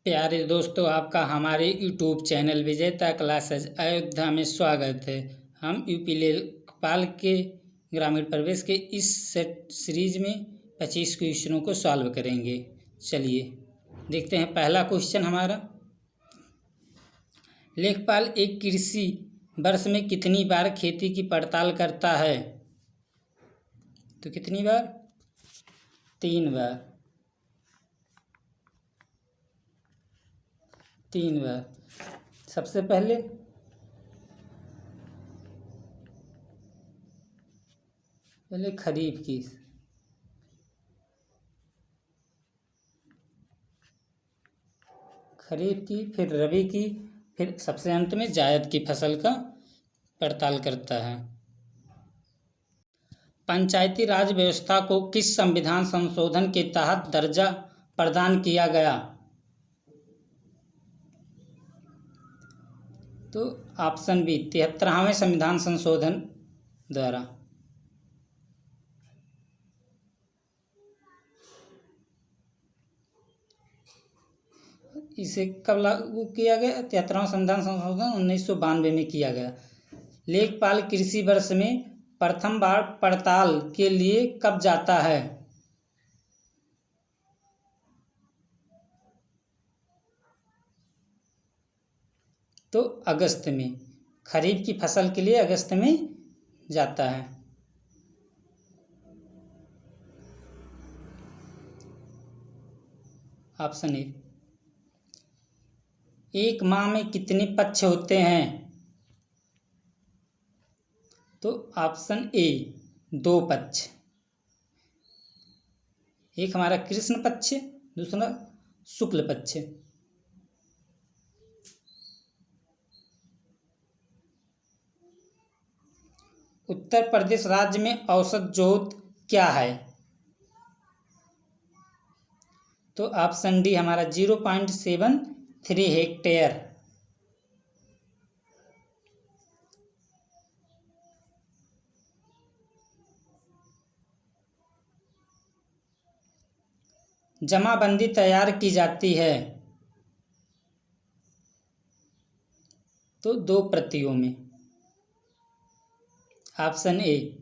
प्यारे दोस्तों, आपका हमारे यूट्यूब चैनल विजेता क्लासेज अयोध्या में स्वागत है। हम यूपी लेखपाल के ग्रामीण प्रवेश के इस सेट सीरीज में 25 क्वेश्चनों को सॉल्व करेंगे। चलिए देखते हैं। पहला क्वेश्चन हमारा, लेखपाल एक कृषि वर्ष में कितनी बार खेती की पड़ताल करता है? तो कितनी बार? 3 बार। 3 बार। सबसे पहले खरीफ की, फिर रबी की, फिर सबसे अंत में जायद की फसल का पड़ताल करता है। पंचायती राज व्यवस्था को किस संविधान संशोधन के तहत दर्जा प्रदान किया गया? तो ऑप्शन बी, 73वें संविधान संशोधन द्वारा। इसे कब लागू किया गया? 73वां संविधान संशोधन 1992 में किया गया। लेखपाल कृषि वर्ष में प्रथम बार पड़ताल के लिए कब जाता है? तो अगस्त में। खरीफ की फसल के लिए अगस्त में जाता है। Option A. एक माह में कितने पक्ष होते हैं? तो ऑप्शन ए, 2 पक्ष। एक हमारा कृष्ण पक्ष, दूसरा शुक्ल पक्ष। उत्तर प्रदेश राज्य में औसत जोत क्या है? तो ऑप्शन डी हमारा 0.73 हेक्टेयर। जमाबंदी तैयार की जाती है तो 2 प्रतियों में। Option A.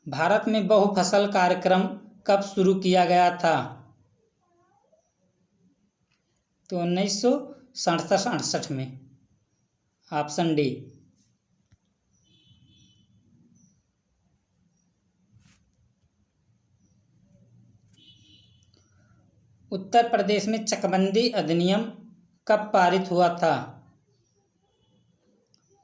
भारत में बहुफसल कार्यक्रम कब शुरू किया गया था? तो 1967-68 में। Option D. उत्तर प्रदेश में चकबंदी अधिनियम कब पारित हुआ था?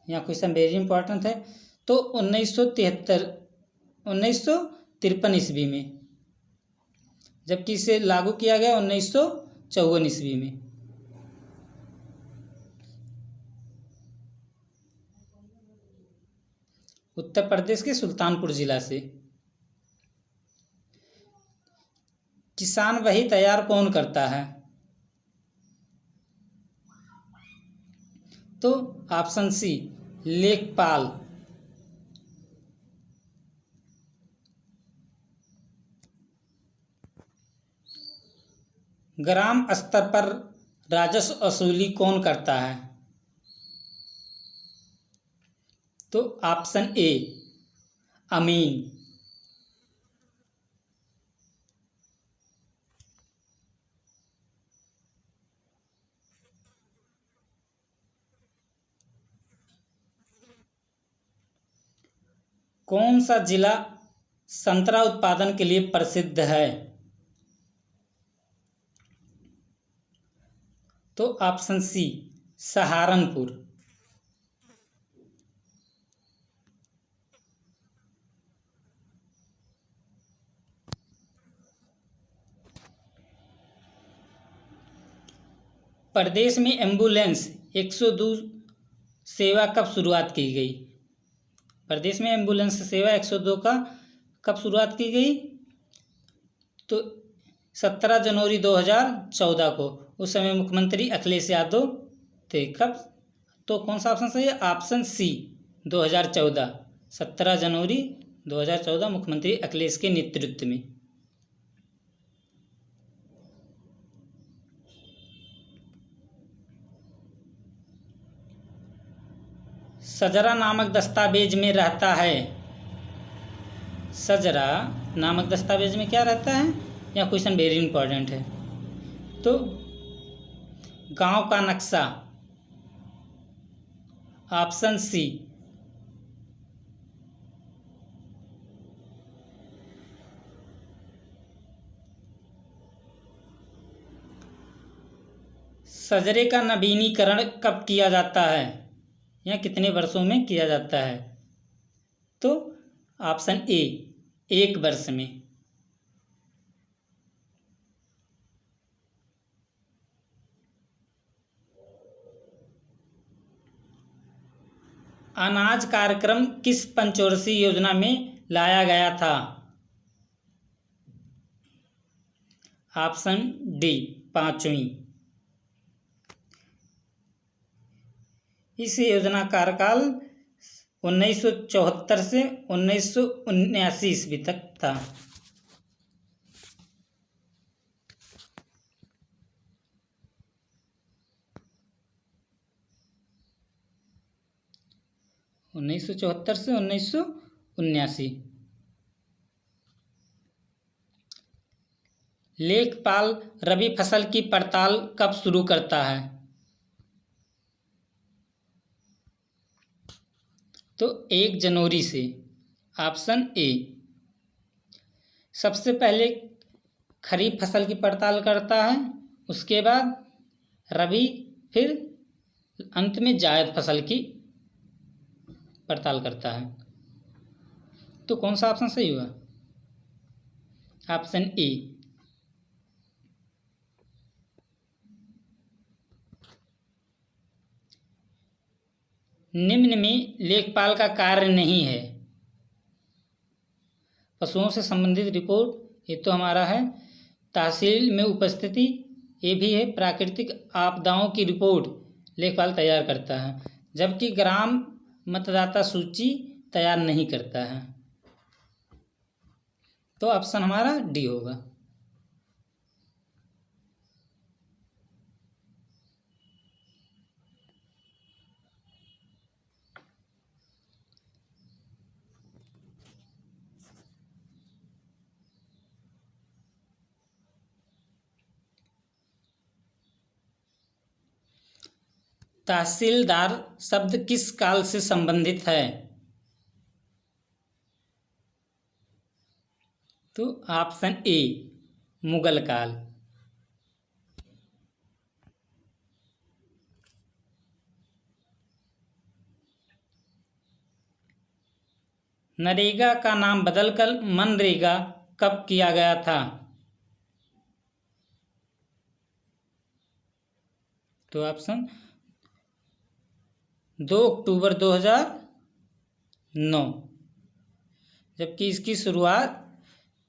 यहाँ क्वेश्चन वेरी इंपॉर्टेंट है। तो 1953 ईस्वी में, जबकि इसे लागू किया गया 1954 ईस्वी में। उत्तर प्रदेश के सुल्तानपुर जिला से। किसान वही तैयार कौन करता है? तो ऑप्शन सी, लेखपाल। ग्राम स्तर पर राजस्व वसूली कौन करता है? तो ऑप्शन ए, अमीन। कौन सा जिला संतरा उत्पादन के लिए प्रसिद्ध है? तो ऑप्शन सी, सहारनपुर। प्रदेश में एम्बुलेंस 102 सेवा कब शुरुआत की गई? प्रदेश में एम्बुलेंस सेवा 102 का कब शुरुआत की गई? तो 17 जनवरी 2014 को। उस समय मुख्यमंत्री अखिलेश यादव थे। कब? तो कौन सा ऑप्शन सही है? ऑप्शन सी, 2014, 17 जनवरी 2014 मुख्यमंत्री अखिलेश के नेतृत्व में। सजरा नामक दस्तावेज में रहता है। सजरा नामक दस्तावेज में क्या रहता है? यह क्वेश्चन वेरी इंपॉर्टेंट है। तो गांव का नक्शा, ऑप्शन सी। सजरे का नवीनीकरण कब किया जाता है या कितने वर्षों में किया जाता है? तो ऑप्शन ए, 1 वर्ष में। अनाज कार्यक्रम किस पंचवर्षीय योजना में लाया गया था? ऑप्शन डी, 5वीं। इस योजना का कार्यकाल 1974 से 1979 ईस्वी तक था। उन्नीस सौ चौहत्तर से 1979। लेखपाल रबी फसल की पड़ताल कब शुरू करता है? तो 1 जनवरी से। Option A. सबसे पहले खरीफ फसल की पड़ताल करता है, उसके बाद रबी, फिर अंत में जायद फसल की पड़ताल करता है। तो कौन सा ऑप्शन सही हुआ? Option A. निम्न में लेखपाल का कार्य नहीं है। पशुओं से संबंधित रिपोर्ट, ये तो हमारा है। तहसील में उपस्थिति, ये भी है। प्राकृतिक आपदाओं की रिपोर्ट लेखपाल तैयार करता है, जबकि ग्राम मतदाता सूची तैयार नहीं करता है। तो ऑप्शन हमारा डी होगा। तहसीलदार शब्द किस काल से संबंधित है? तो ऑप्शन ए, मुगल काल। नरेगा का नाम बदलकर मनरेगा कब किया गया था? तो ऑप्शन 2 अक्टूबर 2009। जबकि इसकी शुरुआत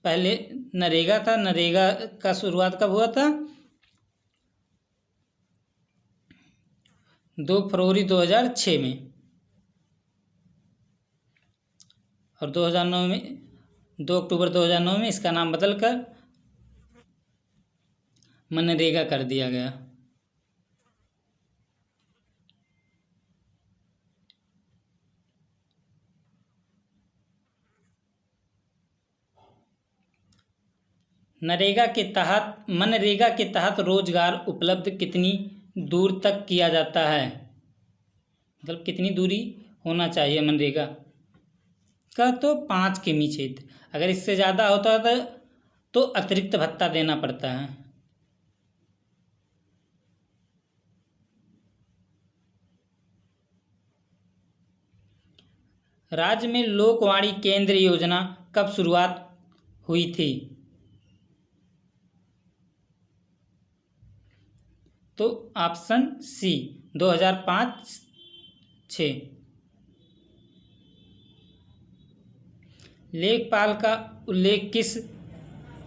पहले नरेगा था। नरेगा का शुरुआत कब हुआ था? 2 फरवरी 2006 में। और 2009 में, 2 अक्टूबर 2009 में इसका नाम बदलकर मनरेगा कर दिया गया। मनरेगा के तहत रोजगार उपलब्ध कितनी दूर तक किया जाता है? मतलब कितनी दूरी होना चाहिए मनरेगा का? तो 5 किमी क्षेत्र। अगर इससे ज़्यादा होता है तो अतिरिक्त भत्ता देना पड़ता है। राज्य में लोकवाणी केंद्र योजना कब शुरुआत हुई थी? तो ऑप्शन सी, 2005-06। लेखपाल का उल्लेख किस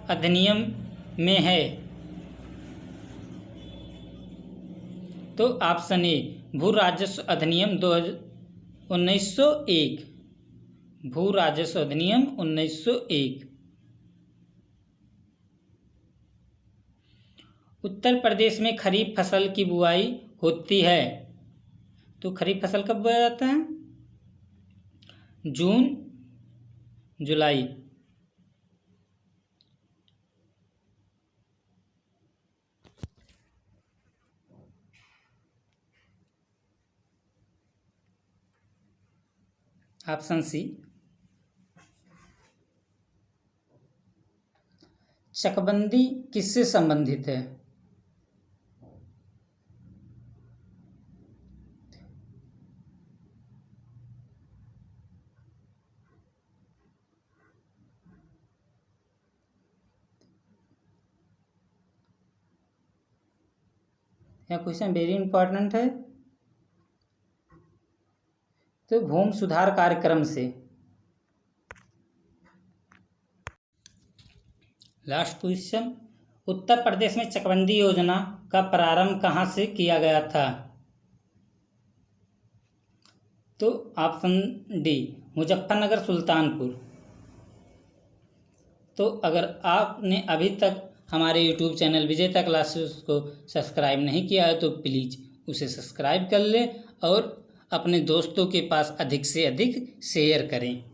अधिनियम में है? तो ऑप्शन ए, भू राजस्व अधिनियम 1901। भू राजस्व अधिनियम 1901। उत्तर प्रदेश में खरीफ फसल की बुआई होती है। तो खरीफ फसल कब बोया जाता है? जून जुलाई। Option C. चकबंदी किससे संबंधित है? यह क्वेश्चन वेरी इंपॉर्टेंट है। तो भूमि सुधार कार्यक्रम से। लास्ट क्वेश्चन, उत्तर प्रदेश में चकबंदी योजना का प्रारंभ कहाँ से किया गया था? तो ऑप्शन डी, मुजफ्फरनगर सुल्तानपुर। तो अगर आपने अभी तक हमारे YouTube चैनल विजेता क्लासेस को सब्सक्राइब नहीं किया है तो प्लीज़ उसे सब्सक्राइब कर लें और अपने दोस्तों के पास अधिक से अधिक शेयर करें।